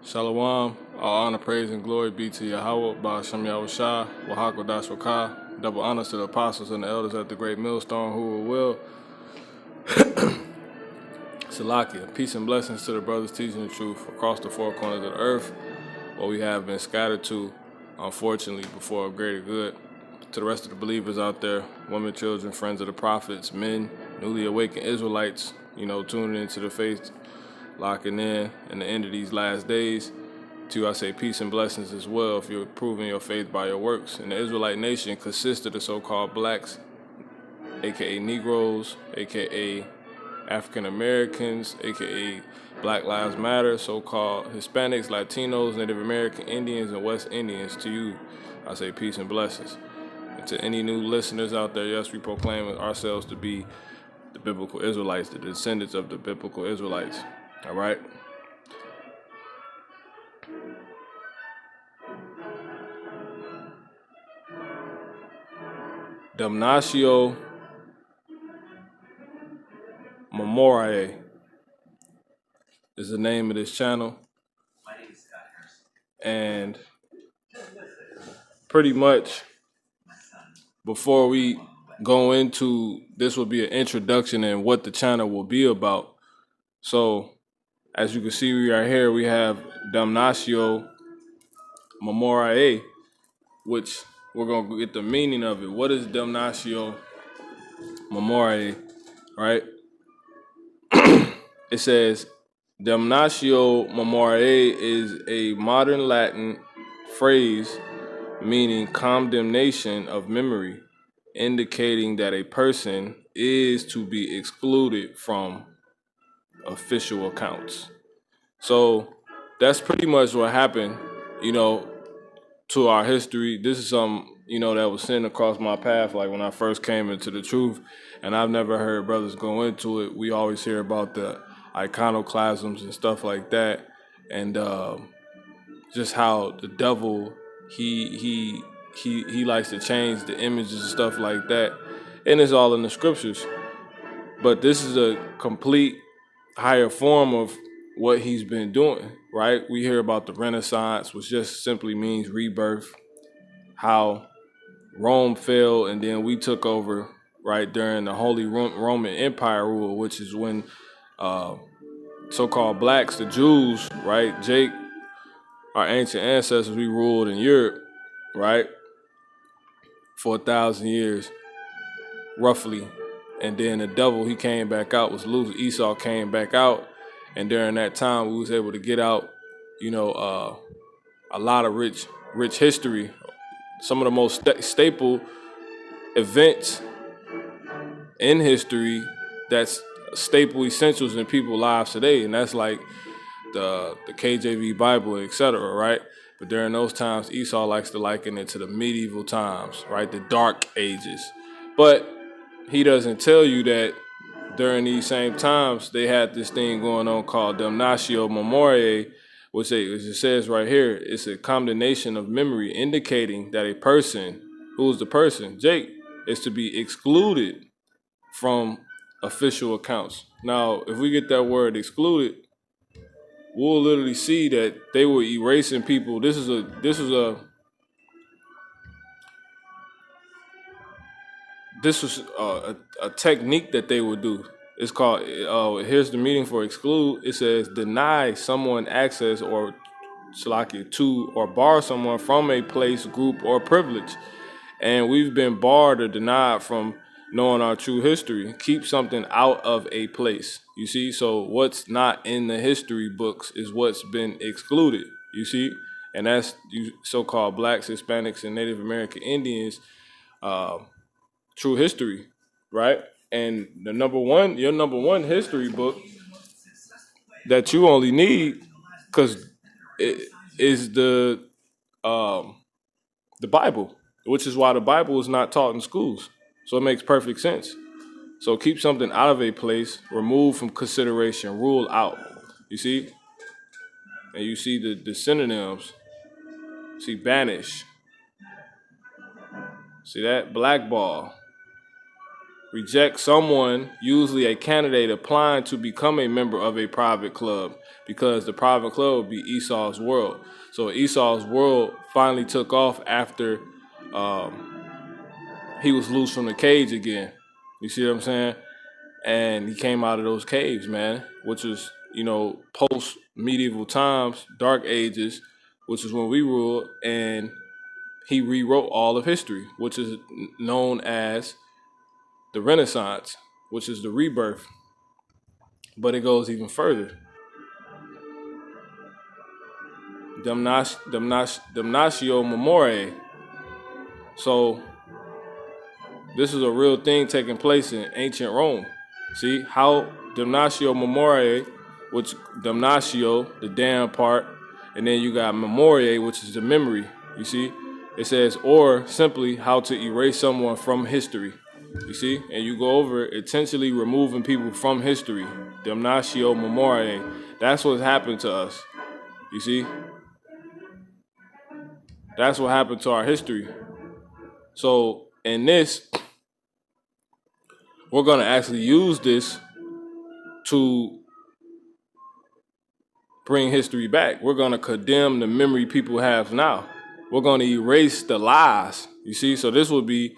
Shalom, all honor, praise, and glory be to Yahweh, Ba'ashem Yahushua, Wahakodash Wakah. Double honors to the apostles and the elders at the great millstone who will. Salakia, peace and blessings to the brothers teaching the truth across the four corners of the earth, where we have been scattered to, unfortunately, before a greater good. To the rest of the believers out there, women, children, friends of the prophets, men, newly awakened Israelites, tuning into the faith, locking in the end of these last days. To you I say peace and blessings as well if you're proving your faith by your works. And the Israelite nation consists of the so-called blacks, aka Negroes, aka African Americans, aka Black Lives Matter, so-called Hispanics, Latinos, Native American Indians, and West Indians. To you I say peace and blessings. And to any new listeners out there, yes, we proclaim ourselves to be the biblical Israelites, the descendants of the biblical Israelites. All right? DAMNATIO Memoriae is the name of this channel. And pretty much before we go into this, will be an introduction and what the channel will be about. So as you can see right here, we have DAMNATIO Memoriae, which we're going to get the meaning of it. What is DAMNATIO Memoriae, right? It says Damnatio Memoriae is a modern Latin phrase meaning condemnation of memory, indicating that a person is to be excluded from official accounts. So that's pretty much what happened, to our history. This is something, that was sent across my path, like when I first came into the truth, and I've never heard brothers go into it. We always hear about the iconoclasms and stuff like that, and just how the devil, he likes to change the images and stuff like that, and it's all in the scriptures. But this is a complete higher form of what he's been doing, right? We hear about the Renaissance, which just simply means rebirth, how Rome fell and then we took over, right, during the Holy Roman Empire rule, which is when so-called blacks, the Jews, right, Jake, our ancient ancestors, we ruled in Europe, right, for 1,000 years, roughly. And then the devil, he came back out, was loose. Esau came back out. And during that time, we was able to get out, a lot of rich history. Some of the most staple events in history that's staple essentials in people's lives today. And that's like the KJV Bible, etc., right? But during those times, Esau likes to liken it to the medieval times, right? The dark ages. But he doesn't tell you that during these same times, they had this thing going on called Damnatio Memoriae, which it says right here, it's a condemnation of memory, indicating that a person, who's the person? Jake, is to be excluded from official accounts. Now, if we get that word excluded, we'll literally see that they were erasing people. This is a technique that they would do. It's called, here's the meaning for exclude. It says deny someone access or to or bar someone from a place, group, or privilege. And we've been barred or denied from knowing our true history. Keep something out of a place, you see? So what's not in the history books is what's been excluded, you see? And that's you so-called blacks, Hispanics, and Native American Indians, true history, right? And your number one history book that you only need, because it is the Bible, which is why the Bible is not taught in schools. So it makes perfect sense. So keep something out of a place, remove from consideration, rule out. You see? And you see the synonyms. See, banish. See that? Blackball. reject someone, usually a candidate applying to become a member of a private club, because the private club would be Esau's world. So Esau's world finally took off after he was loose from the cage again. You see what I'm saying? And he came out of those caves, man, which was, post medieval times, dark ages, which is when we ruled, and he rewrote all of history, which is known as the Renaissance, which is the rebirth. But it goes even further. Damnatio Memoriae. So this is a real thing taking place in ancient Rome. See how Damnatio Memoriae, which damnatio, the damn part, and then you got memoriae, which is the memory. You see, it says, or simply how to erase someone from history. You see, and you go over intentionally removing people from history. Damnatio Memoriae. That's what happened to us. You see, that's what happened to our history. So in this, we're going to actually use this to bring history back. We're going to condemn the memory people have now. We're going to erase the lies. You see, so this would be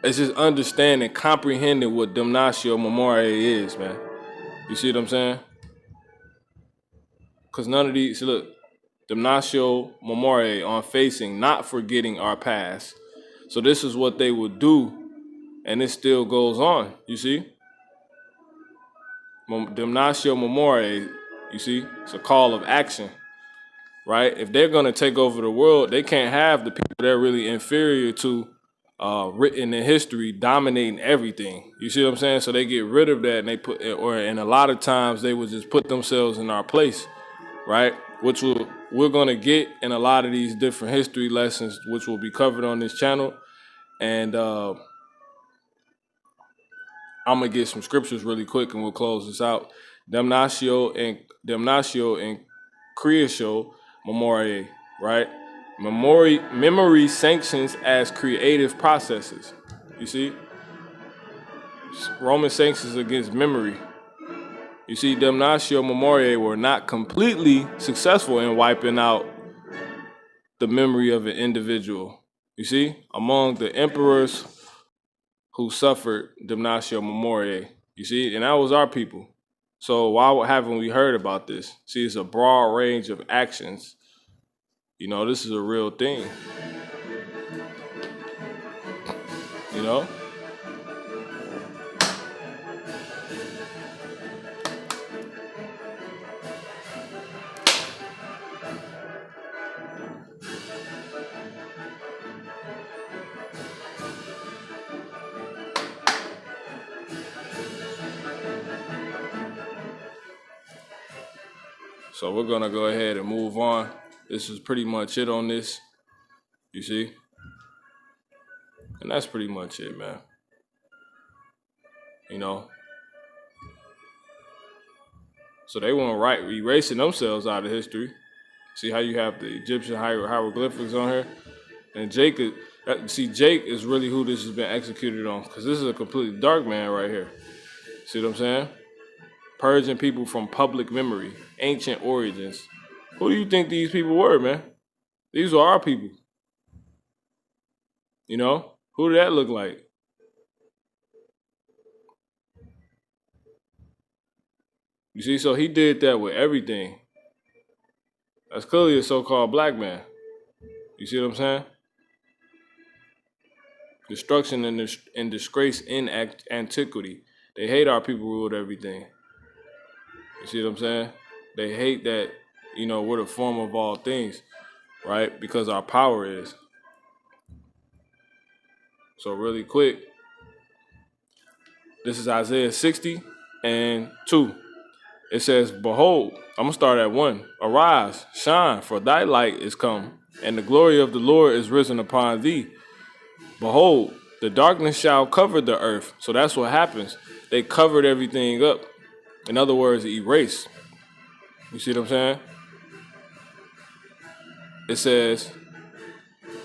it's just understanding, comprehending what damnatio memoriae is, man. You see what I'm saying? Because none of these, look, damnatio memoriae, on facing, not forgetting our past. So this is what they would do, and it still goes on. You see, damnatio memoriae. You see, it's a call of action, right? If they're gonna take over the world, they can't have the people they're really inferior to written in history dominating everything. You see what I'm saying? So they get rid of that, and they put, and a lot of times they would just put themselves in our place, right? Which we're gonna get in a lot of these different history lessons, which will be covered on this channel. And I'm gonna get some scriptures really quick, and we'll close this out. Damnatio and creatio memoriae, right? Memory sanctions as creative processes. You see, Roman sanctions against memory. You see, damnatio memoriae were not completely successful in wiping out the memory of an individual. You see, among the emperors who suffered damnatio memoriae. You see, and that was our people. So why haven't we heard about this? See, it's a broad range of actions. You know, this is a real thing. You know? So we're gonna go ahead and move on. This is pretty much it on this. You see? And that's pretty much it, man. You know? So they want erasing themselves out of history. See how you have the Egyptian hieroglyphics on here? And Jake is really who this has been executed on, because this is a completely dark man right here. See what I'm saying? Purging people from public memory, ancient origins. Who do you think these people were, man? These are our people. You know? Who did that look like? You see, so he did that with everything. That's clearly a so-called black man. You see what I'm saying? Destruction and disgrace in antiquity. They hate our people ruled everything. You see what I'm saying? They hate that, we're the form of all things, right? Because our power is. So really quick, this is Isaiah 60 and 2. It says, behold, I'm going to start at 1. Arise, shine, for thy light is come, and the glory of the Lord is risen upon thee. Behold, the darkness shall cover the earth. So that's what happens. They covered everything up. In other words, erase. You see what I'm saying? It says,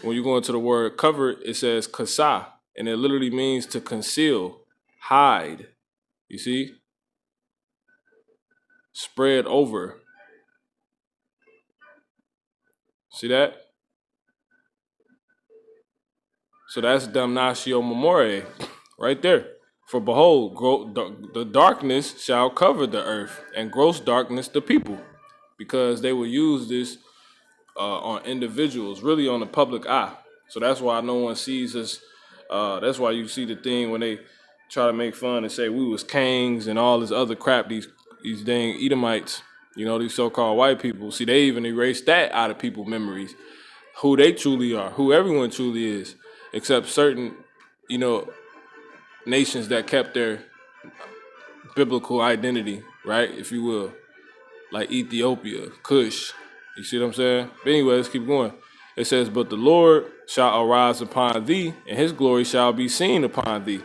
when you go into the word covered, it says kasa. and it literally means to conceal, hide. You see? Spread over. See that? So that's Damnatio Memoriae right there. For behold, the darkness shall cover the earth, and gross darkness the people, because they will use this on individuals, really on the public eye. So that's why no one sees us. That's why you see the thing when they try to make fun and say we was kings and all this other crap. These dang Edomites, these so-called white people. See, they even erased that out of people's memories, who they truly are, who everyone truly is, except certain, nations that kept their biblical identity, right, if you will, like Ethiopia, Cush. You see what I'm saying? But anyway, let's keep going. It says, but the Lord shall arise upon thee, and his glory shall be seen upon thee.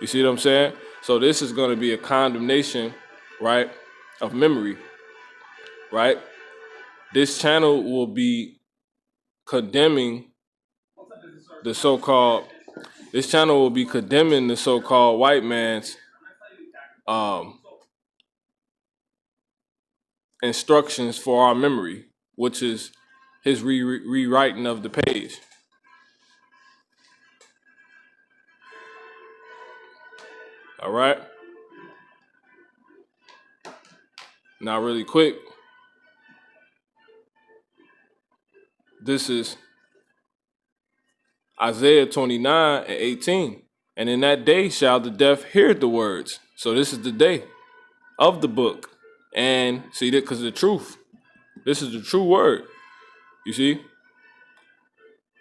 You see what I'm saying? So this is going to be a condemnation, right, of memory, right? This channel will be condemning the so-called, white man's instructions for our memory, which is his rewriting of the page. All right. Now, really quick, this is Isaiah 29:18. And in that day shall the deaf hear the words. So this is the day of the book. And see that, because the truth, this is the true word, you see?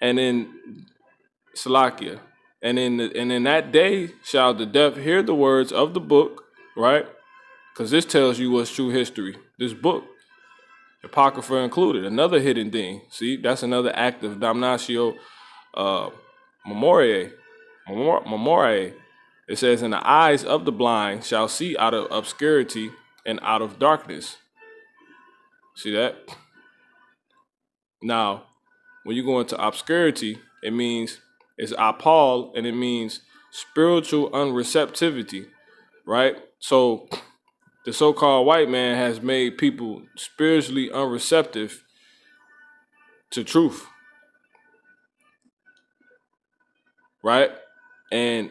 And in Salakia, and in that day shall the deaf hear the words of the book, right? Because this tells you what's true history. This book, Apocrypha included, another hidden thing. See, that's another act of Damnatio Memoriae. Memoriae. It says, and the eyes of the blind shall see out of obscurity and out of darkness. See that? Now, when you go into obscurity, it means it's apal, and it means spiritual unreceptivity, right? So the so-called white man has made people spiritually unreceptive to truth, right? And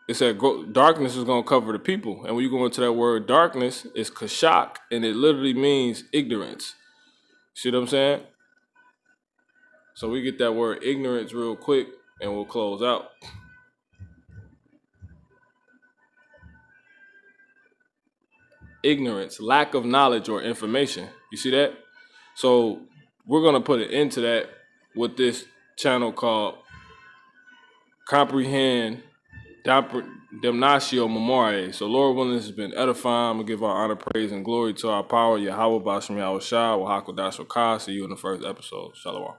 it said darkness is going to cover the people. And when you go into that word darkness, it's kashak, and it literally means ignorance. See what I'm saying? So we get that word ignorance real quick, and we'll close out. Ignorance, lack of knowledge or information. You see that? So we're going to put an end to that with this channel called Comprehend Damnatio Memoriae. So Lord willing, this has been edifying. I'm going to give our honor, praise, and glory to our power, Yahweh Bashem Yahweh Shah, Wahako Dashokah. See you in the first episode. Shalom.